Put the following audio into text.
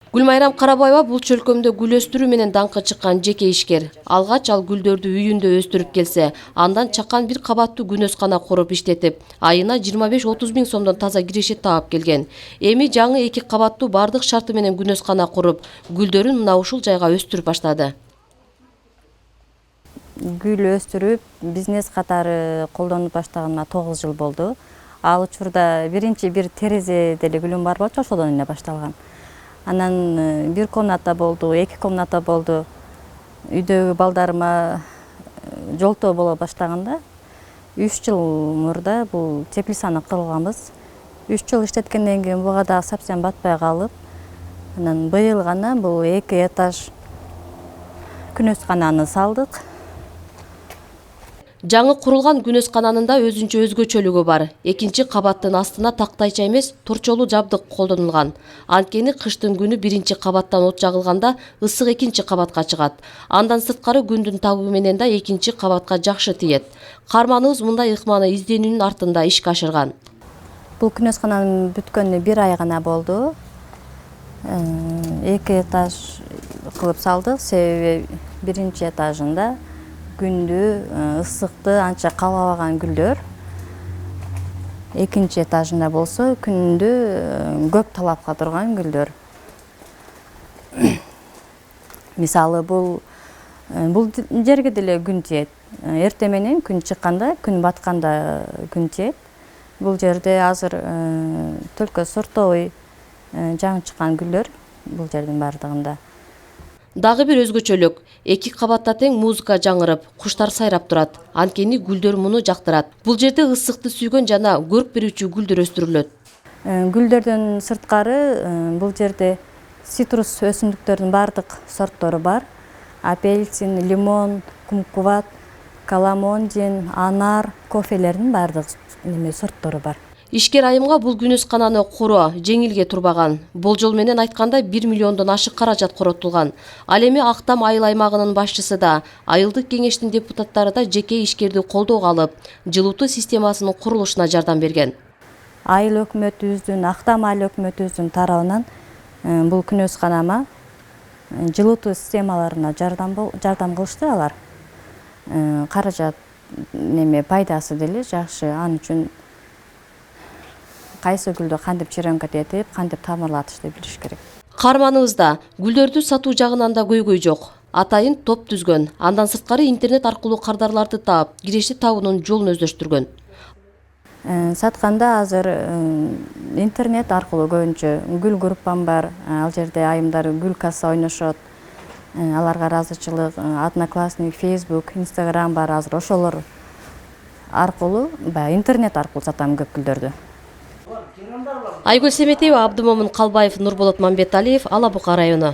Гүлмайрам Карабаева бул чөлкөмдө гүл өстүрүү менен даңкы чыккан жеке ишкер. Алгач ал гүлдөрдү үйүндө өстүрүп келсе, андан чакан бир кабаттуу күнөскана куруп иштетип, айына 25-30 миң сомдон таза кирешет таап келген. Эми жаңы 2 кабаттуу бардык шарты менен күнөскана куруп, гүлдөрүн мына ушул жайга өстүрүп баштады. Гүл өстүрүп, бизнес катары колдонуп баштаганыма 9 жыл болду. Ал учурда биринчи бир терезе деле гүлүм бар болчу, ошодон эле башталган. Анан бир комната болду, 2 комната болду. Үйдөгү балдарыма жолтоо боло баштаганда 3 жыл мурда бул теплицаны курганбыз. 3 жыл иштеткенден кийин буга дагы совсем батпай калып, анан быйыл гана бул 2 этаж күнөскананы салдык. Жаңы курулган күнөскананын да өзүнчө өзгөчөлүгү бар. Экинчи кабаттын астына тактайча эмес, торчолуу жабдык колдонулган. Анткени кыштын күнү биринчи кабаттан от жагылганда ысык экинчи кабатка чыгат. Андан сырткары күндүн табы менен да экинчи кабатка жакшы тиет. Карманыбыз мындай ыкманы изденүүнүн артында ишке ашырган. Бул күнөскананын бүткөнүнө 1 ай гана болду. 2 этаж кылып салдык, себеби биринчи этажында күндү ысыкты анча каалабаган гүлдөр. Экинчи этажында болсо күндү көп талапка турган гүлдөр. Мисалы бул жерге деле күн тиет. Эрте менен күн чыкканда, күн батканда күн тиет. Бул жерде азыр только сортовый жаңы чыккан гүлдөр бул жердин бардыгында. Дагы бир өзгөчөлүк, 2 кабатта тең музыка жаңырып, куштар сайрап турат. Анткени гүлдөр муну жактырат. Бул жерде ысыкты сүйгөн жана көрк берүүчү гүлдөр өстүрүлөт. Гүлдөрдөн сырткары бул жерде цитрус өсүмдүктөрдүн бардык сорттору бар. Апельсин, лимон, кумкуват, каламондин, анар, кофелердин бардык сорттору бар. Ишкер айымга бул күнөскананы куруу жеңилге турбаган. Болжол менен айтканда 1 миллиондон ашык каражат коротулган. Ал эми Актам айыл аймагынын башчысы да, айылдык кеңештин депутаттары да жеке ишкерди колдоого алып, жылуутуу системасынын курулушуна жардам берген. Айыл өкмөтүбүздүн, Актам айыл өкмөтүбүздүн тарабынан бул күнөсканама жылуутуу системаларына жардам кылышты алар. Каражат пайдасы деле жакшы, ал үчүн кайсы гүлдү кантип черенкет этип, кантип тамырлатышты билиш керек. Карманыбызда гүлдөрдү сатуу жагынан да көйгөй жок. Атайын топ түзгөн. Андан сырткары интернет аркылуу кардарларды таап, кирешет табуунун жолун өздөштүргөн. Сатканда азыр интернет аркылуу көбүнчө гүл группам бар. Ал жерде айымдар гүл касса ойношот. Аларга ыраазычылык, Одноклассник, Facebook, Instagram бар азыр. Ошолор аркылуу, интернет аркылуу сатам көп гүлдөрдү. Айгүл Семетеева, Абдымомун Калбаев, Нурболот Мамбеталиев, Ала Бука району.